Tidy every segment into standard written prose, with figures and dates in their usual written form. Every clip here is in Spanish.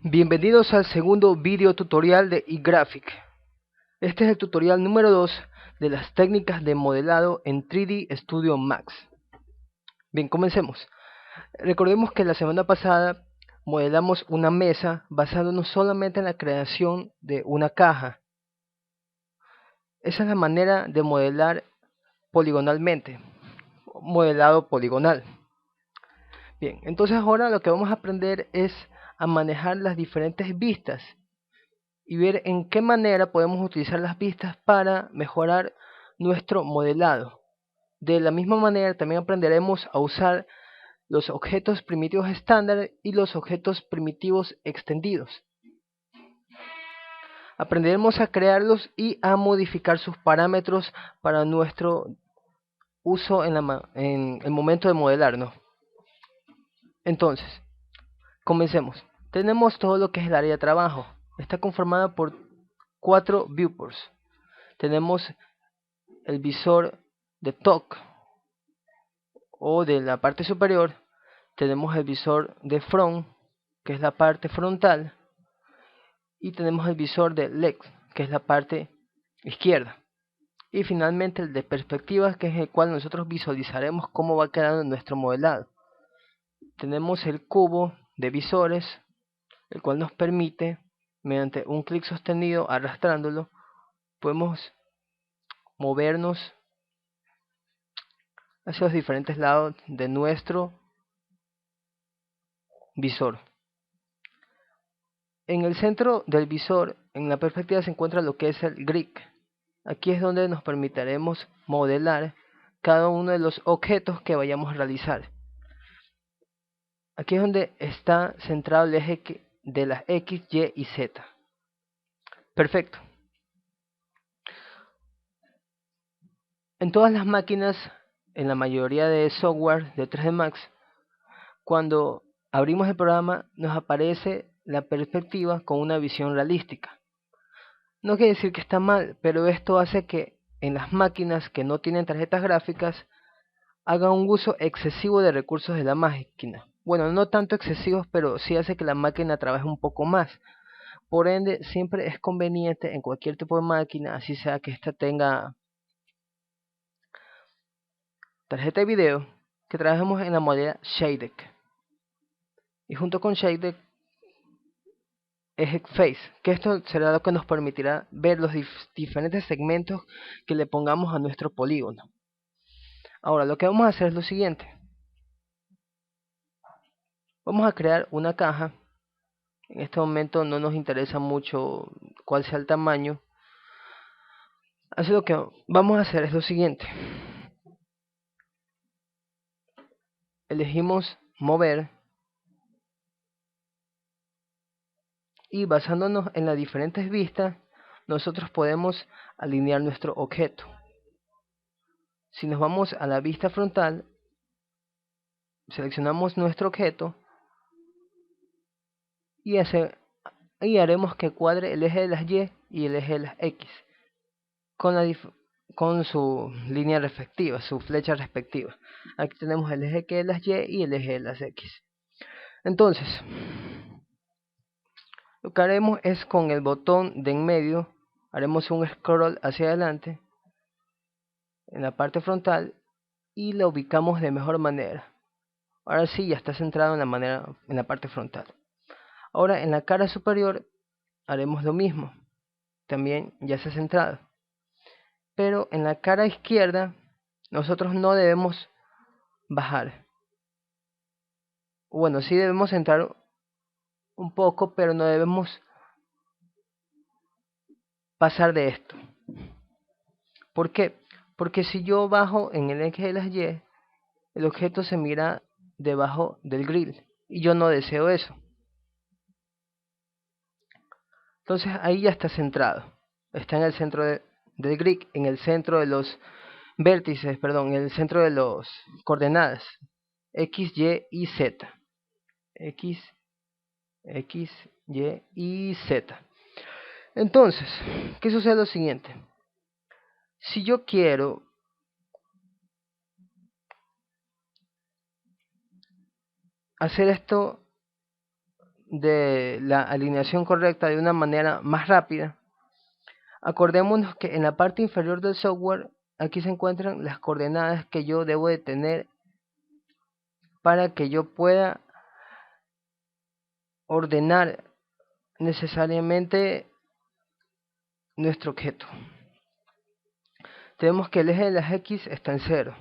Bienvenidos al segundo video tutorial de eGraphic. Este es el tutorial número 2 de las técnicas de modelado en 3D Studio Max. Bien, comencemos. Recordemos que la semana pasada modelamos una mesa basándonos solamente en la creación de una caja. Esa es la manera de modelar poligonalmente, modelado poligonal. Bien, entonces ahora lo que vamos a aprender es a manejar las diferentes vistas y ver en qué manera podemos utilizar las vistas para mejorar nuestro modelado. De la misma manera también aprenderemos a usar los objetos primitivos estándar y los objetos primitivos extendidos. Aprenderemos a crearlos y a modificar sus parámetros para nuestro uso en el momento de modelar, ¿no? Entonces, comencemos. Tenemos todo lo que es el área de trabajo. Está conformada por 4 viewports. Tenemos el visor de top o de la parte superior. Tenemos el visor de front, que es la parte frontal, y tenemos el visor de left, que es la parte izquierda, y finalmente el de perspectiva, que es el cual nosotros visualizaremos cómo va quedando nuestro modelado. Tenemos el cubo de visores, el cual nos permite, mediante un clic sostenido arrastrándolo, podemos movernos hacia los diferentes lados de nuestro visor. En el centro del visor, en la perspectiva, se encuentra lo que es el grid. Aquí es donde nos permitiremos modelar cada uno de los objetos que vayamos a realizar. Aquí es donde está centrado el eje de las X, Y y Z. Perfecto. En todas las máquinas, en la mayoría de software de 3D Max, cuando abrimos el programa nos aparece la perspectiva con una visión realística. No quiere decir que está mal, pero esto hace que en las máquinas que no tienen tarjetas gráficas hagan un uso excesivo de recursos de la máquina. Bueno, no tanto excesivos, pero sí hace que la máquina trabaje un poco más. Por ende, siempre es conveniente en cualquier tipo de máquina, así sea que ésta tenga tarjeta de video, que trabajemos en la modalidad Shaded. Y junto con Shaded es Face, que esto será lo que nos permitirá ver los diferentes segmentos que le pongamos a nuestro polígono. Ahora lo que vamos a hacer es lo siguiente. Vamos a crear una caja. En este momento no nos interesa mucho cuál sea el tamaño. Así lo que vamos a hacer es lo siguiente. Elegimos mover. Y basándonos en las diferentes vistas, nosotros podemos alinear nuestro objeto. Si nos vamos a la vista frontal, seleccionamos nuestro objeto y haremos que cuadre el eje de las Y y el eje de las X con su línea respectiva, su flecha respectiva. Aquí tenemos el eje de las Y y el eje de las X. Entonces, lo que haremos es con el botón de en medio, haremos un scroll hacia adelante en la parte frontal y la ubicamos de mejor manera. Ahora sí, ya está centrado en la parte frontal. Ahora en la cara superior haremos lo mismo. También ya está centrado. Pero en la cara izquierda nosotros no debemos bajar. Bueno, sí debemos centrar un poco, pero no debemos pasar de esto. ¿Por qué? Porque si yo bajo en el eje de las Y, el objeto se mira debajo del grill y yo no deseo eso. Entonces ahí ya está centrado. Está en el centro del grid, en el centro de los vértices, perdón, en el centro de las coordenadas X, Y y Z. X, Y y Z. Entonces, ¿qué sucede? Lo siguiente. Si yo quiero hacer esto de la alineación correcta de una manera más rápida, acordémonos que en la parte inferior del software aquí se encuentran las coordenadas que yo debo de tener para que yo pueda ordenar necesariamente nuestro objeto. Tenemos que el eje de las X está en 0.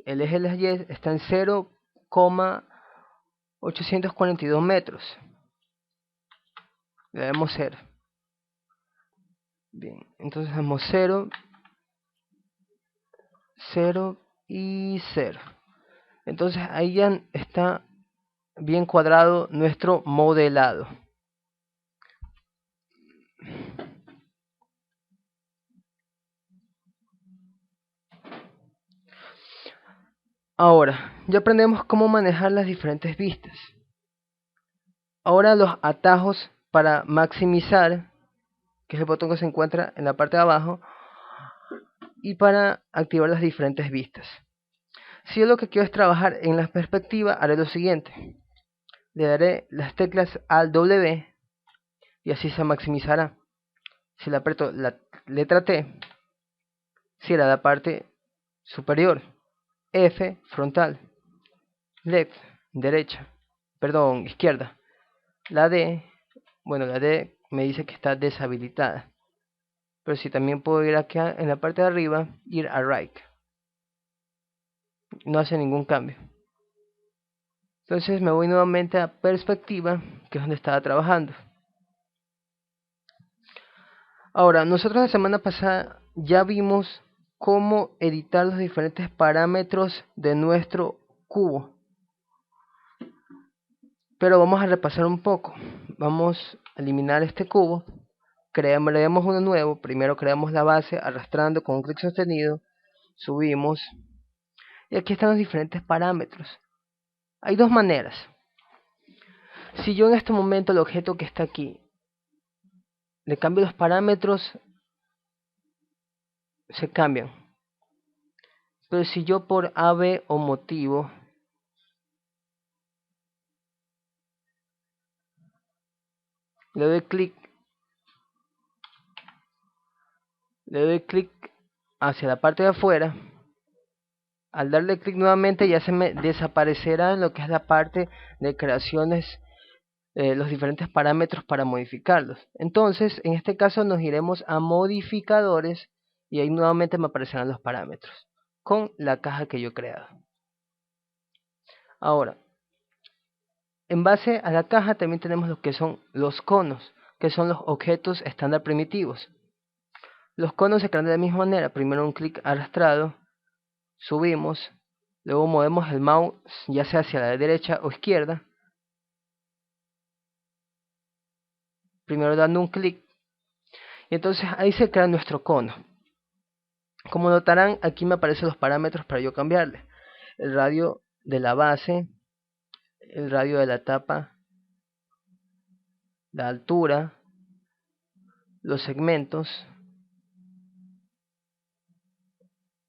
El eje de las Y está en 0,842 metros. Le damos 0. Bien, entonces damos 0, 0 y 0. Entonces ahí ya está bien cuadrado nuestro modelado. Ahora, ya aprendemos cómo manejar las diferentes vistas. Ahora los atajos para maximizar, que es el botón que se encuentra en la parte de abajo, y para activar las diferentes vistas. Si yo lo que quiero es trabajar en la perspectiva, haré lo siguiente. Le daré las teclas Alt W y así se maximizará. Si le aprieto la letra T, será la parte superior. F, frontal. Left, derecha. Perdón, izquierda. La D, bueno, la D me dice que está deshabilitada. Pero si también puedo ir aquí en la parte de arriba, ir a right. No hace ningún cambio. Entonces me voy nuevamente a perspectiva, que es donde estaba trabajando. Ahora, nosotros la semana pasada ya vimos cómo editar los diferentes parámetros de nuestro cubo. Pero vamos a repasar un poco. Vamos a eliminar este cubo. Creamos uno nuevo. Primero creamos la base arrastrando con un clic sostenido. Subimos. Y aquí están los diferentes parámetros. Hay dos maneras. Si yo en este momento el objeto que está aquí le cambio los parámetros, se cambian. Pero si yo por A, B o motivo le doy clic hacia la parte de afuera, al darle clic nuevamente ya se me desaparecerá en lo que es la parte de creaciones, los diferentes parámetros para modificarlos. Entonces en este caso nos iremos a modificadores y ahí nuevamente me aparecerán los parámetros con la caja que yo he creado. Ahora, en base a la caja también tenemos lo que son los conos, que son los objetos estándar primitivos. Los conos se crean de la misma manera. Primero un clic arrastrado, subimos, luego movemos el mouse ya sea hacia la derecha o izquierda. Primero dando un clic y entonces ahí se crea nuestro cono. Como notarán, aquí me aparecen los parámetros para yo cambiarle. El radio de la base, el radio de la tapa, la altura, los segmentos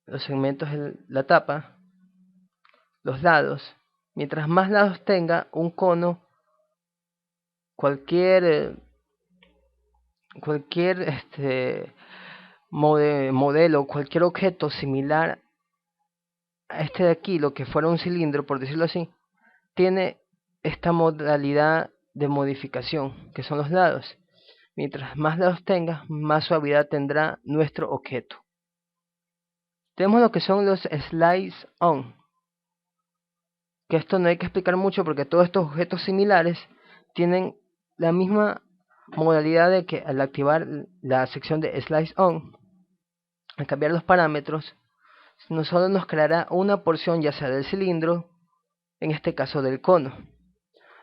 de la tapa, los lados. Mientras más lados tenga un cono, cualquier modelo, cualquier objeto similar a este de aquí, lo que fuera un cilindro, por decirlo así, tiene esta modalidad de modificación, que son los lados. Mientras más lados tenga, más suavidad tendrá nuestro objeto. Tenemos lo que son los slice on, que esto no hay que explicar mucho porque todos estos objetos similares tienen la misma modalidad de que al activar la sección de slice on, al cambiar los parámetros, no solo nos creará una porción ya sea del cilindro, en este caso del cono,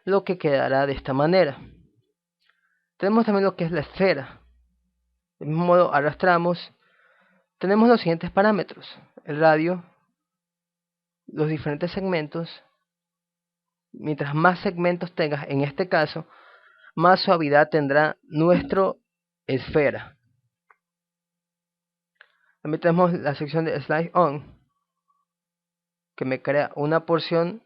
lo que quedará de esta manera. Tenemos también lo que es la esfera. De mismo modo arrastramos, tenemos los siguientes parámetros: el radio, los diferentes segmentos. Mientras más segmentos tengas, en este caso, más suavidad tendrá nuestro esfera. También tenemos la sección de Slide On, que me crea una porción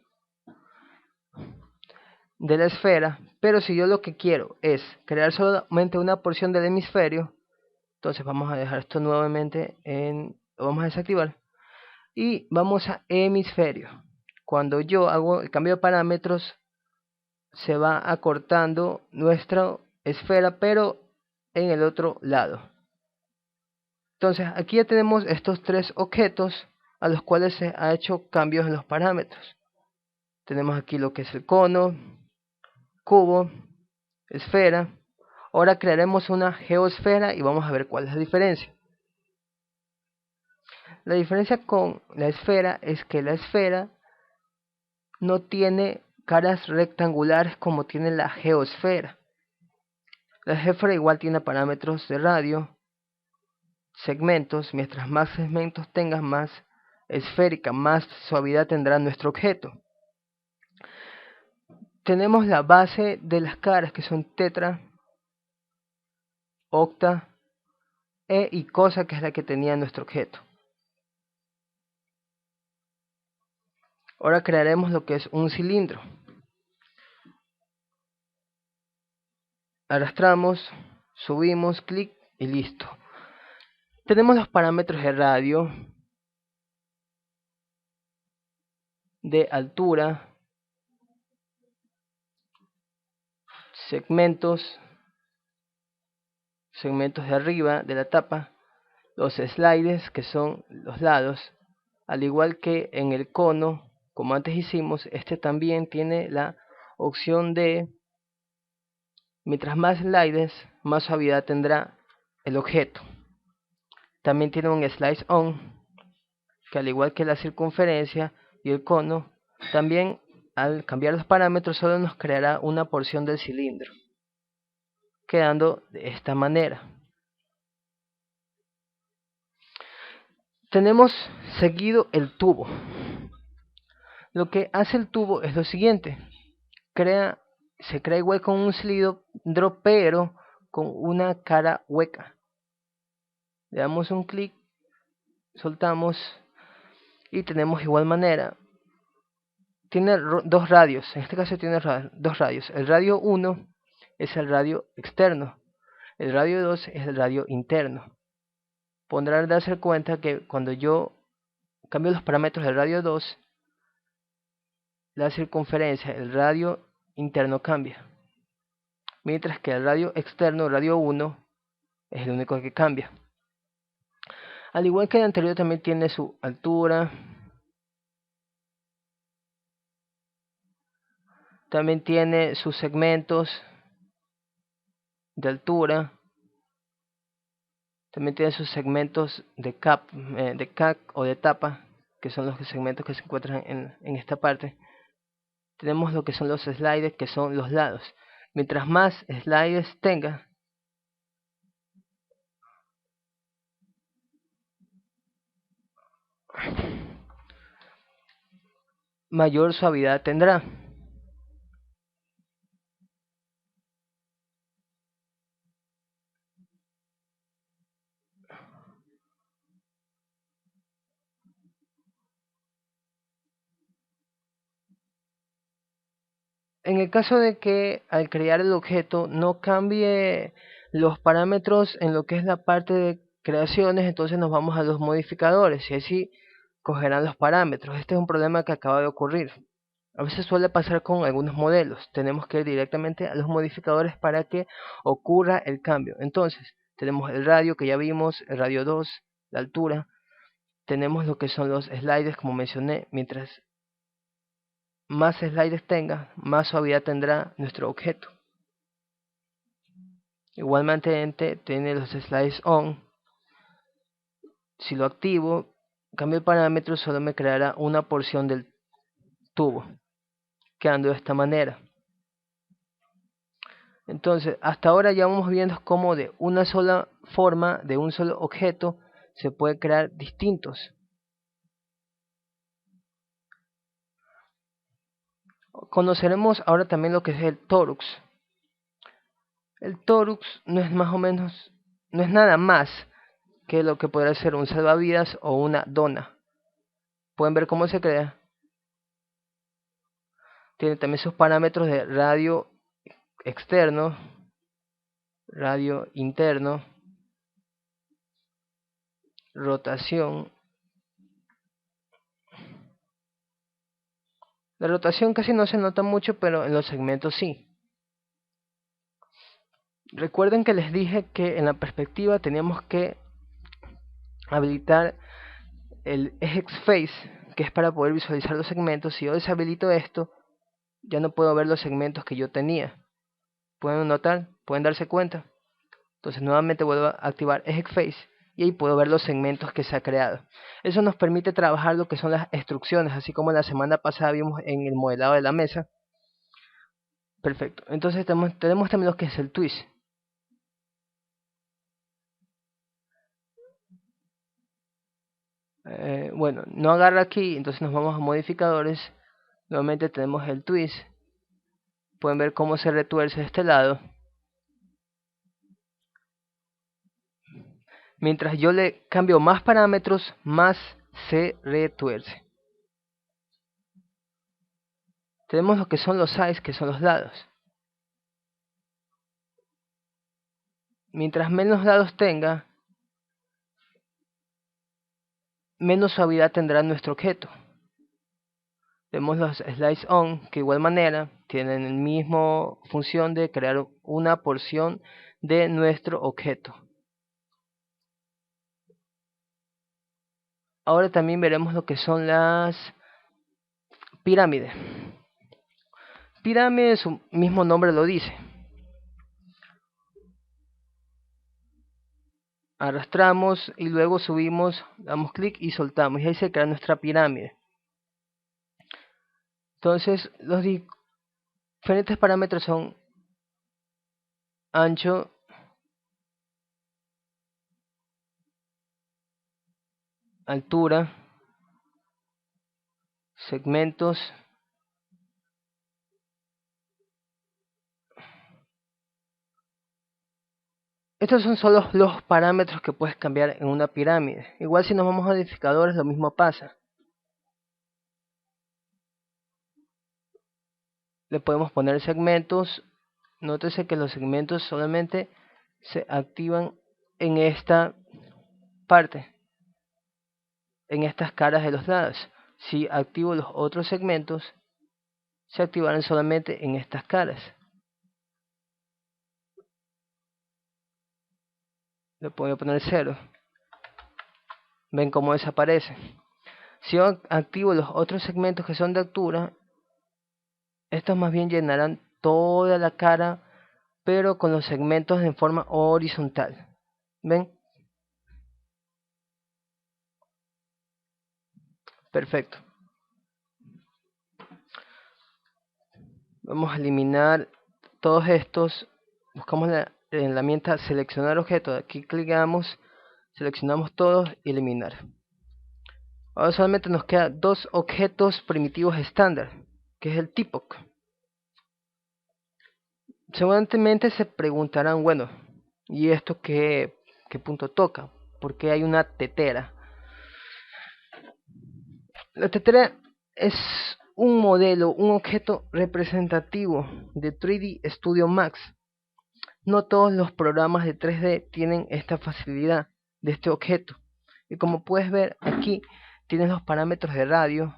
de la esfera, pero si yo lo que quiero es crear solamente una porción del hemisferio, entonces vamos a dejar esto nuevamente lo vamos a desactivar y vamos a hemisferio. Cuando yo hago el cambio de parámetros, se va acortando nuestra esfera, pero en el otro lado. Entonces aquí ya tenemos estos tres objetos a los cuales se ha hecho cambios en los parámetros. Tenemos aquí lo que es el cono, cubo, esfera. Ahora crearemos una geosfera y vamos a ver cuál es la diferencia. La diferencia con la esfera es que la esfera no tiene caras rectangulares como tiene la geosfera. La geosfera igual tiene parámetros de radio, segmentos. Mientras más segmentos tengas, más esférica, más suavidad tendrá nuestro objeto. Tenemos la base de las caras que son tetra, octa, y cosa, que es la que tenía nuestro objeto. Ahora crearemos lo que es un cilindro. Arrastramos, subimos, clic y listo. Tenemos los parámetros de radio, de altura, segmentos de arriba de la tapa, los slides que son los lados, al igual que en el cono, como antes hicimos, este también tiene la opción de, mientras más slides, más suavidad tendrá el objeto. También tiene un slice on, que al igual que la circunferencia y el cono, también al cambiar los parámetros solo nos creará una porción del cilindro, quedando de esta manera. Tenemos seguido el tubo. Lo que hace el tubo es lo siguiente: se crea igual con un cilindro, pero con una cara hueca. Le damos un clic, soltamos y tenemos igual manera. Tiene dos radios, en este caso tiene dos radios. El radio 1 es el radio externo, el radio 2 es el radio interno. Podrán darse cuenta que cuando yo cambio los parámetros del radio 2, la circunferencia, el radio interno cambia, mientras que el radio externo, el radio 1, es el único que cambia. Al igual que el anterior, también tiene su altura, también tiene sus segmentos de altura, también tiene sus segmentos de CAC o de tapa, que son los segmentos que se encuentran en esta parte. Tenemos lo que son los sliders, que son los lados. Mientras más sliders tenga, mayor suavidad tendrá. En el caso de que al crear el objeto no cambie los parámetros en lo que es la parte de creaciones, entonces nos vamos a los modificadores y así cogerán los parámetros. Este es un problema que acaba de ocurrir. A veces suele pasar con algunos modelos. Tenemos que ir directamente a los modificadores para que ocurra el cambio. Entonces, tenemos el radio que ya vimos, el radio 2, la altura. Tenemos lo que son los sliders, como mencioné. Mientras más sliders tenga, más suavidad tendrá nuestro objeto. Igualmente tiene los slides on. Si lo activo, cambio el parámetro, solo me creará una porción del tubo, quedando de esta manera. Entonces, hasta ahora ya vamos viendo cómo de una sola forma, de un solo objeto, se puede crear distintos. Conoceremos ahora también lo que es el torus. El torus no es nada más que lo que podrá ser un salvavidas o una dona. Pueden ver cómo se crea. Tiene también sus parámetros de radio externo, radio interno, rotación. La rotación casi no se nota mucho, pero en los segmentos sí. Recuerden que les dije que en la perspectiva teníamos que habilitar el EX Face, que es para poder visualizar los segmentos. Si yo deshabilito esto, ya no puedo ver los segmentos que yo tenía. ¿Pueden notar? ¿Pueden darse cuenta? Entonces nuevamente vuelvo a activar EX Face y ahí puedo ver los segmentos que se ha creado. Eso nos permite trabajar lo que son las instrucciones, así como la semana pasada vimos en el modelado de la mesa. Perfecto. Entonces tenemos también lo que es el twist. Bueno, no agarra aquí, entonces nos vamos a modificadores. Nuevamente tenemos el twist. Pueden ver cómo se retuerce de este lado. Mientras yo le cambio más parámetros, más se retuerce. Tenemos lo que son los sides, que son los lados. Mientras menos lados tenga, menos suavidad tendrá nuestro objeto. Tenemos los slice on, que de igual manera tienen la misma función de crear una porción de nuestro objeto. Ahora también veremos lo que son las pirámides. Pirámide, su mismo nombre lo dice. Arrastramos y luego subimos, damos clic y soltamos. Y ahí se crea nuestra pirámide. Entonces, los diferentes parámetros son ancho, altura, segmentos, estos son solo los parámetros que puedes cambiar en una pirámide. Igual si nos vamos a modificadores lo mismo pasa. Le podemos poner segmentos. Nótese que los segmentos solamente se activan en esta parte, en estas caras de los lados. Si activo los otros segmentos, se activarán solamente en estas caras. Le voy a poner 0. Ven cómo desaparece. Si yo activo los otros segmentos que son de altura, estos más bien llenarán toda la cara, pero con los segmentos en forma horizontal. ¿Ven? Perfecto. Vamos a eliminar todos estos. Buscamos la herramienta seleccionar objeto. Aquí clicamos, seleccionamos todos y eliminar. Ahora solamente nos quedan dos objetos primitivos estándar, que es el tipo. Seguramente se preguntarán, bueno, ¿y esto qué punto toca? ¿Por qué hay una tetera? La tetera es un modelo, un objeto representativo de 3D Studio Max. No todos los programas de 3D tienen esta facilidad de este objeto. Y como puedes ver aquí, tienes los parámetros de radio,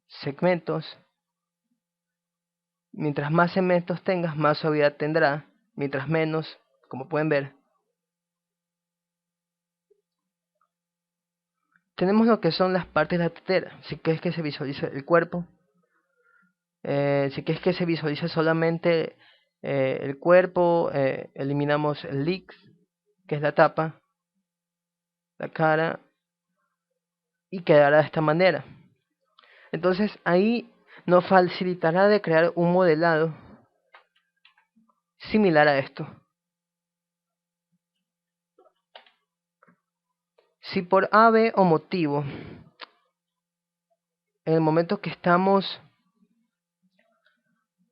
segmentos. Mientras más segmentos tengas, más suavidad tendrá. Mientras menos, como pueden ver, tenemos lo que son las partes de la tetera. Si quieres que se visualice el cuerpo, si quieres que se visualice solamente el cuerpo, eliminamos el leaks, que es la tapa, la cara, y quedará de esta manera. Entonces ahí nos facilitará de crear un modelado similar a esto. Si por A, B o motivo, en el momento que estamos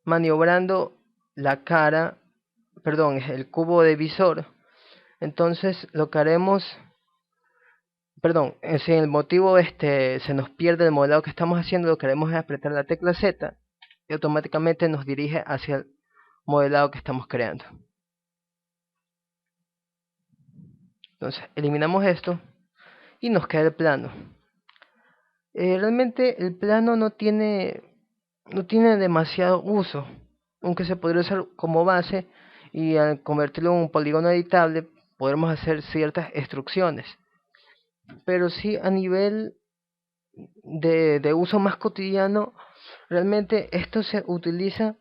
maniobrando la cara, perdón, el cubo de visor, entonces lo que haremos, perdón, si el motivo se nos pierde el modelado que estamos haciendo, lo que haremos es apretar la tecla Z y automáticamente nos dirige hacia el modelado que estamos creando. Entonces eliminamos esto y nos queda el plano. Realmente el plano no tiene demasiado uso, aunque se podría usar como base, y al convertirlo en un polígono editable podremos hacer ciertas instrucciones. Pero sí, a nivel de uso más cotidiano, realmente esto se utiliza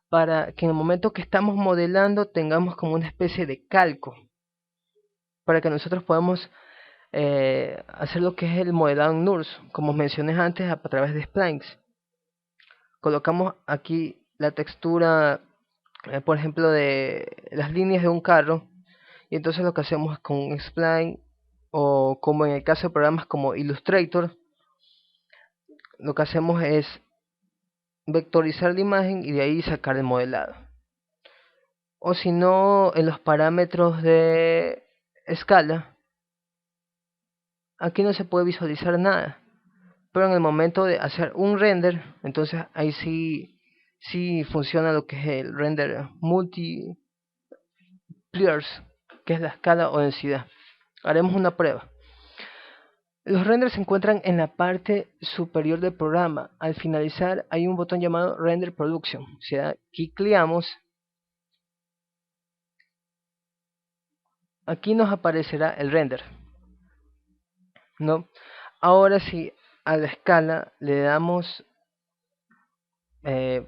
para que en el momento que estamos modelando tengamos como una especie de calco, para que nosotros podamos hacer lo que es el modelado en NURBS, como mencioné antes, a través de splines. Colocamos aquí la textura, por ejemplo, de las líneas de un carro, y entonces lo que hacemos con un spline, o como en el caso de programas como Illustrator, lo que hacemos es vectorizar la imagen y de ahí sacar el modelado. O si no, en los parámetros de escala, aquí no se puede visualizar nada, pero en el momento de hacer un render, entonces ahí sí funciona lo que es el render multipliers, que es la escala o densidad. Haremos una prueba. Los renders se encuentran en la parte superior del programa. Al finalizar hay un botón llamado Render Production. Si aquí clicamos, aquí nos aparecerá el render, ¿no? Ahora si a la escala le damos eh,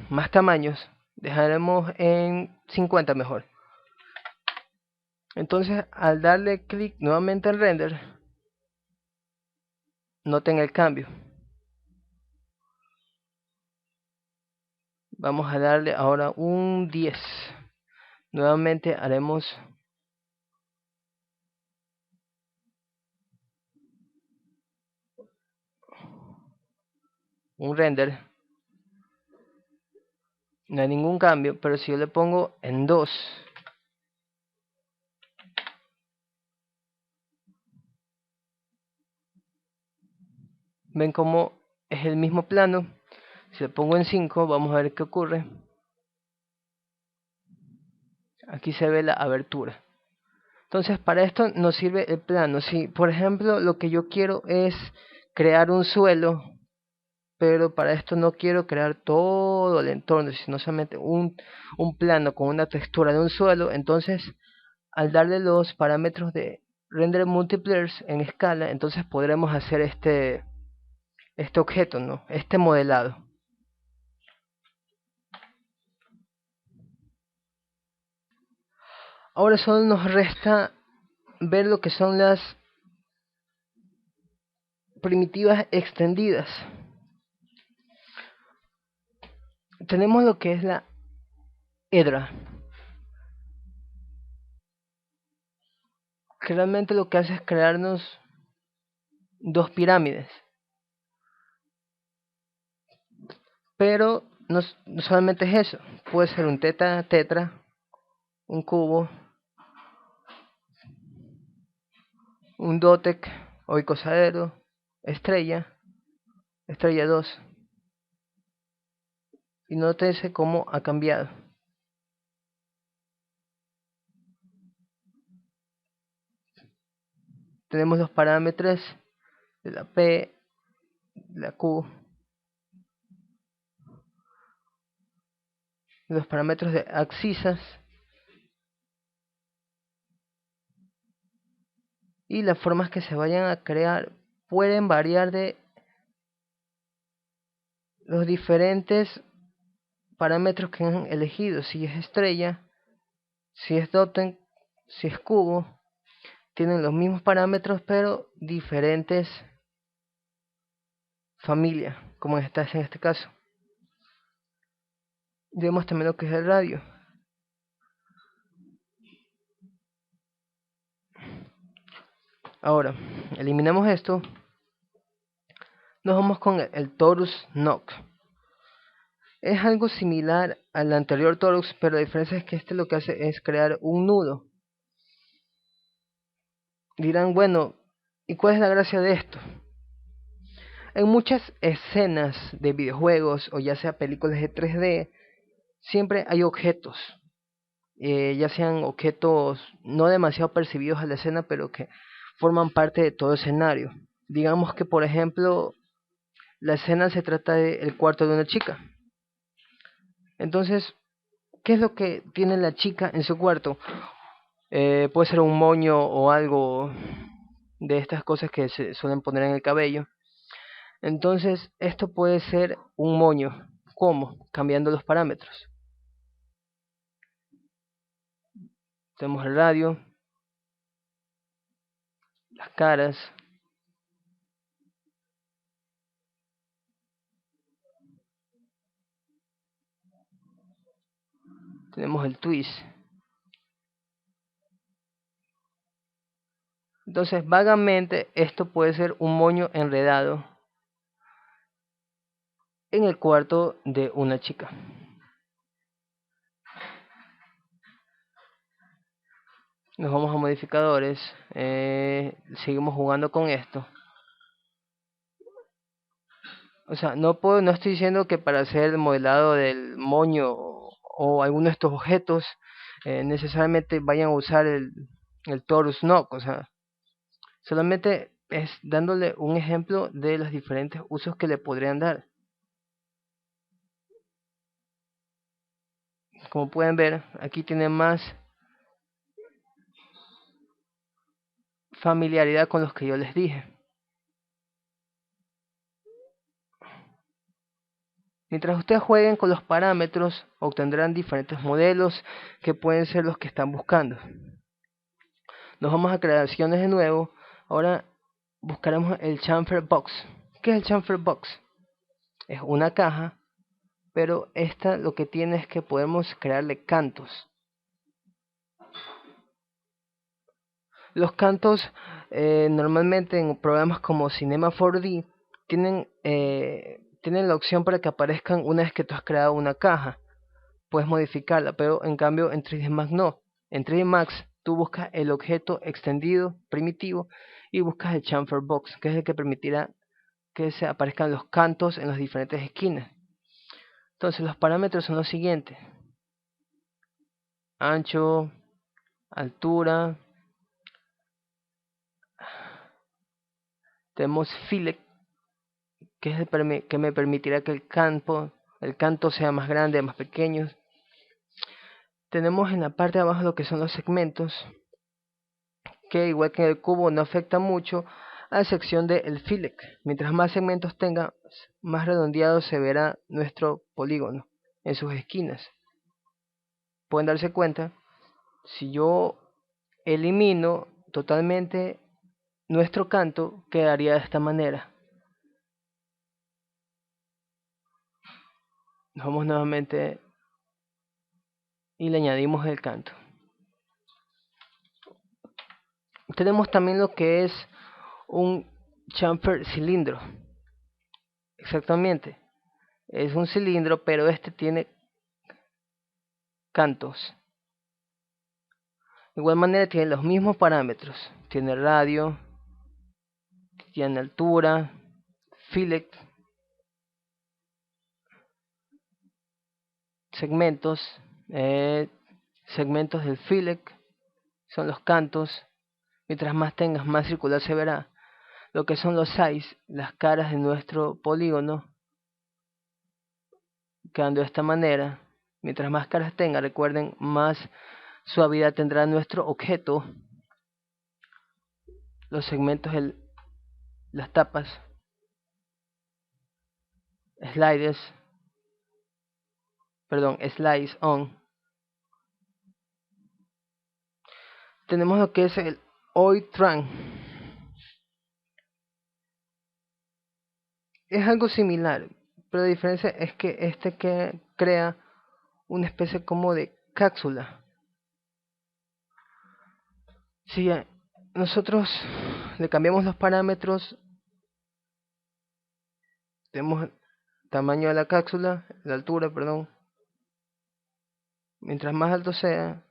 más tamaños, dejaremos en 50 mejor. Entonces al darle clic nuevamente al render, noten el cambio. Vamos a darle ahora un 10. Nuevamente haremos un render. No hay ningún cambio, pero si yo le pongo en 2, ven como es el mismo plano. Si le pongo en 5, vamos a ver qué ocurre. Aquí se ve la abertura. Entonces para esto nos sirve el plano. Si por ejemplo lo que yo quiero es crear un suelo, pero para esto no quiero crear todo el entorno, sino solamente un plano con una textura de un suelo, entonces al darle los parámetros de render multipliers en escala, entonces podremos hacer este objeto, ¿no? Este modelado. Ahora solo nos resta ver lo que son las primitivas extendidas. Tenemos lo que es la hedra, que realmente lo que hace es crearnos dos pirámides, pero no solamente es eso, puede ser un tetra, un cubo, un dotec o icosaedro, estrella, estrella 2, y nótese cómo ha cambiado. Tenemos los parámetros de la P, de la Q, los parámetros de abscisas y las formas que se vayan a crear pueden variar de los diferentes parámetros que han elegido. Si es estrella, si es dotec, si es cubo, tienen los mismos parámetros pero diferentes familias, como en este caso. Vemos también lo que es el radio. Ahora, eliminamos esto. Nos vamos con el Torus Nock. Es algo similar al anterior Torus, pero la diferencia es que este lo que hace es crear un nudo. Dirán, bueno, ¿Y cuál es la gracia de esto? En muchas escenas de videojuegos o ya sea películas de 3D, siempre hay objetos, ya sean objetos no demasiado percibidos a la escena, pero que forman parte de todo escenario. Digamos que, por ejemplo, la escena se trata del cuarto de una chica. Entonces, ¿qué es lo que tiene la chica en su cuarto? Puede ser un moño o algo de estas cosas que se suelen poner en el cabello. Entonces, esto puede ser un moño. ¿Cómo? Cambiando los parámetros. Tenemos el radio, las caras, tenemos el twist. Entonces, vagamente, esto puede ser un moño enredado en el cuarto de una chica. Nos vamos a modificadores, seguimos jugando con esto. O sea, no estoy diciendo que para hacer el modelado del moño o alguno de estos objetos necesariamente vayan a usar el torus knock. O sea, solamente es dándole un ejemplo de los diferentes usos que le podrían dar. Como pueden ver, aquí tiene más familiaridad con los que yo les dije. Mientras ustedes jueguen con los parámetros, obtendrán diferentes modelos que pueden ser los que están buscando. Nos vamos a creaciones de nuevo. Ahora buscaremos el chamfer box. ¿Qué es el chamfer box? Es una caja, pero esta lo que tiene es que podemos crearle cantos. Los cantos normalmente en programas como Cinema 4D tienen la opción para que aparezcan una vez que tú has creado una caja. Puedes modificarla, pero en cambio en 3D Max no. En 3D Max tú buscas el objeto extendido primitivo y buscas el chamfer box, que es el que permitirá que se aparezcan los cantos en las diferentes esquinas. Entonces los parámetros son los siguientes: ancho, altura, tenemos fillet, que es que me permitirá que el canto sea más grande, más pequeño. Tenemos en la parte de abajo lo que son los segmentos, que igual que en el cubo no afecta mucho a la sección del fillet. Mientras más segmentos tenga, más redondeado se verá nuestro polígono en sus esquinas. Pueden darse cuenta, si yo elimino totalmente nuestro canto, quedaría de esta manera. Nos vamos nuevamente y le añadimos el canto. Tenemos también lo que es un chamfer cilindro. Exactamente, es un cilindro, pero este tiene cantos. De igual manera tiene los mismos parámetros. Tiene radio, tiene altura, fillet, segmentos, eh, segmentos del fillet, son los cantos. Mientras más tengas, más circular se verá. Lo que son los size, las caras de nuestro polígono, quedando de esta manera. Mientras más caras tenga, recuerden, más suavidad tendrá nuestro objeto. Los segmentos, las tapas, sliders, perdón, slice on. Tenemos lo que es el OITRAN. Es algo similar, pero la diferencia es que este que crea una especie como de cápsula. Si nosotros le cambiamos los parámetros, tenemos el tamaño de la cápsula, la altura, perdón. Mientras más alto sea,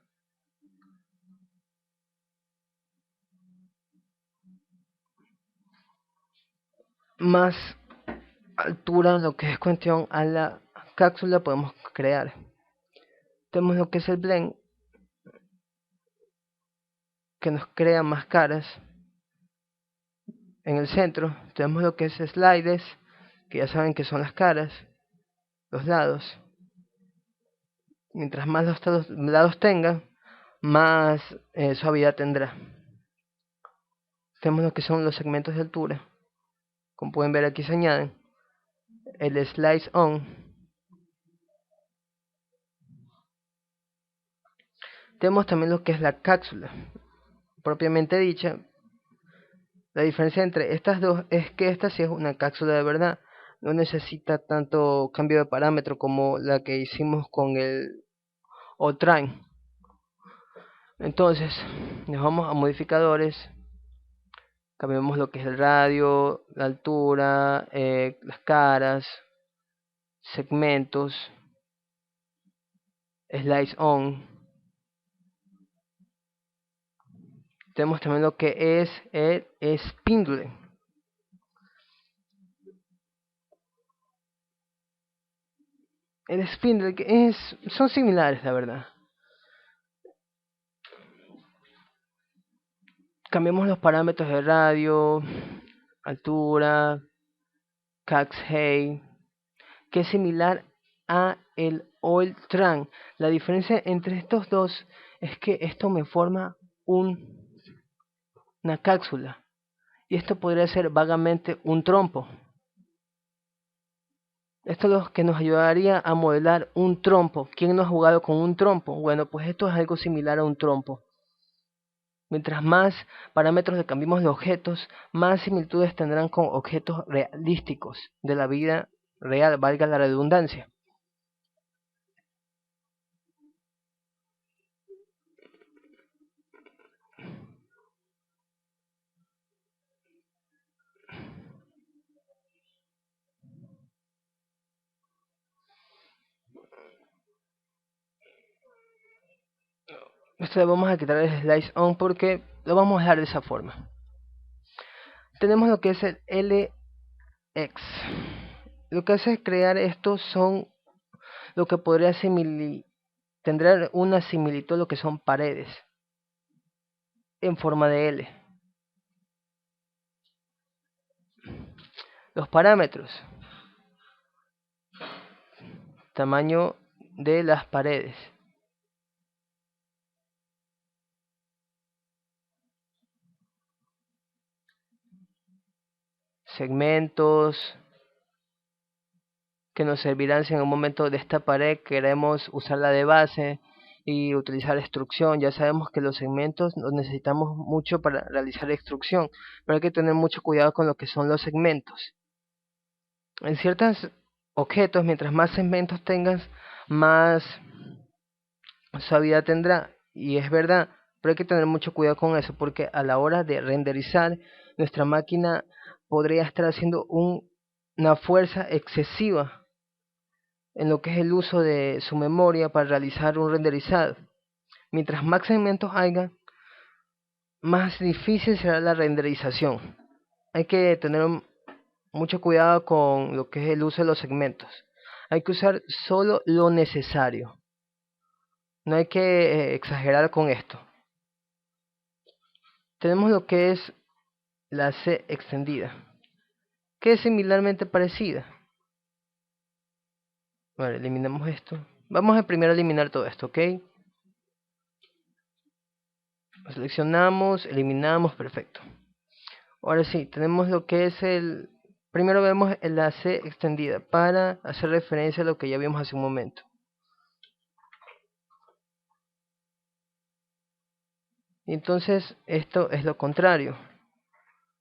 más altura, lo que es cuestión a la cápsula, podemos crear. Tenemos lo que es el blend, que nos crea más caras. En el centro tenemos lo que es sliders, que ya saben que son las caras, los lados. Mientras más los lados tengan, más suavidad tendrá. Tenemos lo que son los segmentos de altura. Como pueden ver, aquí se añaden el slice on. Tenemos también lo que es la cápsula propiamente dicha. La diferencia entre estas dos es que esta sí es una cápsula de verdad, no necesita tanto cambio de parámetro como la que hicimos con el O-Train. Entonces nos vamos a modificadores, cambiamos lo que es el radio, la altura, las caras, segmentos, slice on. Tenemos también lo que es el spindle. El spindle que son similares, la verdad. Cambiamos los parámetros de radio, altura, Cax-Hay, que es similar a el Oil Tran. La diferencia entre estos dos es que esto me forma una cápsula y esto podría ser vagamente un trompo. Esto es lo que nos ayudaría a modelar un trompo. ¿Quién no ha jugado con un trompo? Bueno, pues esto es algo similar a un trompo. Mientras más parámetros le cambiemos de objetos, más similitudes tendrán con objetos realísticos de la vida real, valga la redundancia. Esto le vamos a quitar el slice on porque lo vamos a dejar de esa forma. Tenemos lo que es el LX. Lo que hace es crear estos son lo que podría tendrá una similitud a lo que son paredes en forma de L. Los parámetros: tamaño de las paredes, segmentos que nos servirán si en un momento de esta pared queremos usarla de base y utilizar extrusión. Ya sabemos que los segmentos los necesitamos mucho para realizar extrusión, pero hay que tener mucho cuidado con lo que son los segmentos. En ciertos objetos, mientras más segmentos tengas, más suavidad tendrá, y es verdad, pero hay que tener mucho cuidado con eso porque a la hora de renderizar nuestra máquina podría estar haciendo una fuerza excesiva en lo que es el uso de su memoria para realizar un renderizado. Mientras más segmentos haya, más difícil será la renderización. Hay que tener mucho cuidado con lo que es el uso de los segmentos. Hay que usar solo lo necesario. No hay que exagerar con esto. Tenemos lo que es la C extendida, que es similarmente parecida. Vale, eliminamos esto. Vamos a primero eliminar todo esto, ¿ok? Lo seleccionamos, eliminamos, perfecto. Ahora sí, tenemos lo que es primero vemos la C extendida para hacer referencia a lo que ya vimos hace un momento. Y entonces esto es lo contrario.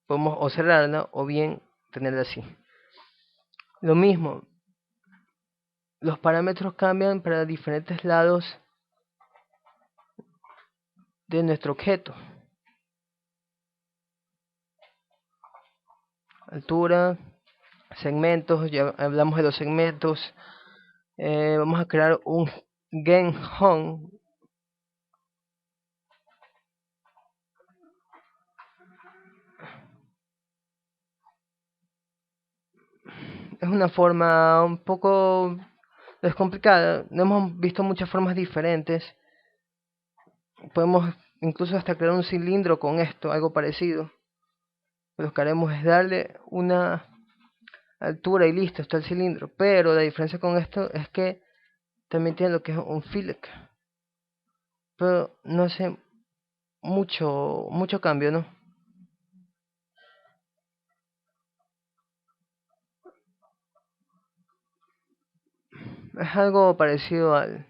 Podemos o cerrarla o bien tenerla así. Lo mismo, los parámetros cambian para diferentes lados de nuestro objeto. Altura, segmentos, ya hablamos de los segmentos. Vamos a crear un Gen Home. es una forma un poco descomplicada. No hemos visto muchas formas diferentes. Podemos incluso hasta crear un cilindro con esto, algo parecido. Lo que haremos es darle una altura y listo, está el cilindro. Pero la diferencia con esto es que también tiene lo que es un fillet. Pero no hace mucho cambio, ¿no? Es algo parecido al...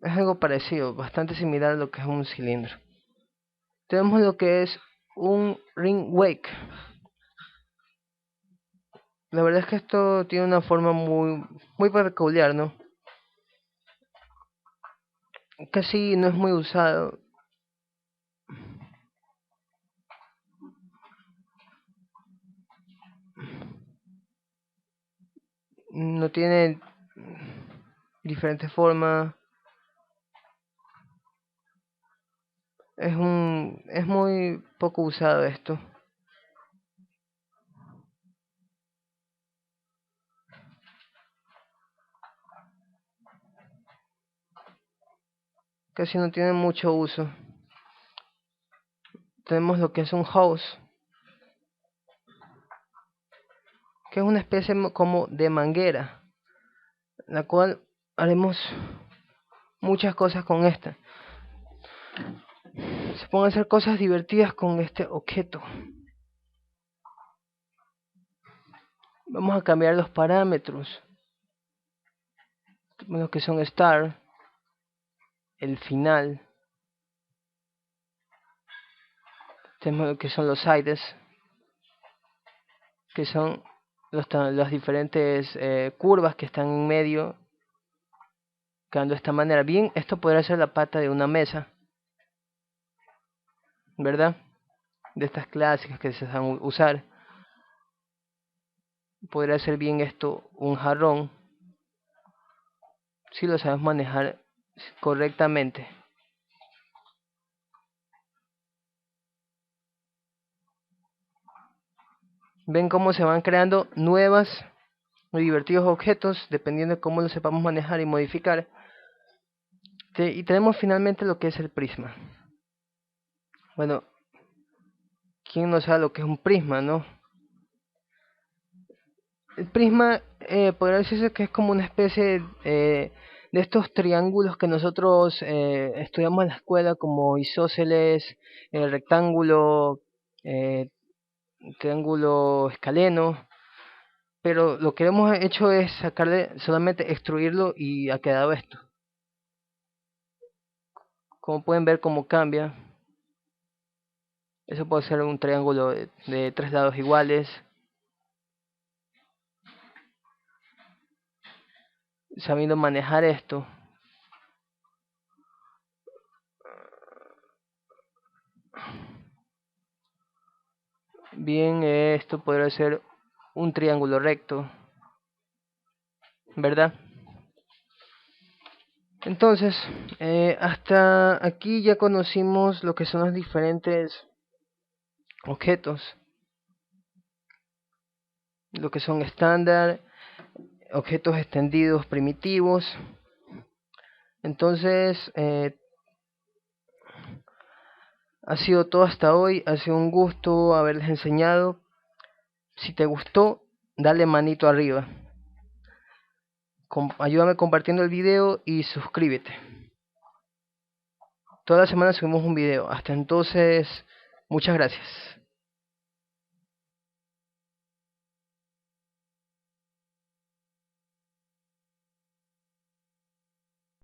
Es algo parecido, bastante similar a lo que es un cilindro. Tenemos lo que es un ring wake. La verdad es que esto tiene una forma muy peculiar, ¿no? Casi no es muy usado. No tiene diferentes formas. Es muy poco usado esto. Casi no tiene mucho uso. Tenemos lo que es un hose, que es una especie como de manguera, la cual haremos muchas cosas con esta. Se pueden hacer cosas divertidas con este objeto. Vamos a cambiar los parámetros. Lo que son start, el final. Tenemos lo que son los sides, que son las diferentes curvas que están en medio, quedando de esta manera. Bien, esto podría ser la pata de una mesa, ¿verdad? De estas clásicas que se saben usar. Podría ser bien esto un jarrón, si lo sabes manejar correctamente. Ven cómo se van creando nuevas y divertidos objetos dependiendo de cómo lo sepamos manejar y modificar. Y tenemos finalmente lo que es el prisma. Bueno, ¿quién no sabe lo que es un prisma, no? El prisma podría decirse que es como una especie de estos triángulos que nosotros estudiamos en la escuela, como isósceles, rectángulo, eh, triángulo escaleno. Pero lo que hemos hecho es sacarle, solamente extruirlo y ha quedado esto. Como pueden ver cómo cambia. Eso puede ser un triángulo de tres lados iguales. Sabiendo manejar esto. Bien, esto podría ser un triángulo recto, ¿verdad? Entonces, hasta aquí ya conocimos lo que son los diferentes objetos, lo que son estándar, objetos extendidos primitivos. Entonces, ha sido todo hasta hoy, ha sido un gusto haberles enseñado. Si te gustó, dale manito arriba. Ayúdame compartiendo el video y suscríbete. Toda la semana subimos un video. Hasta entonces, muchas gracias.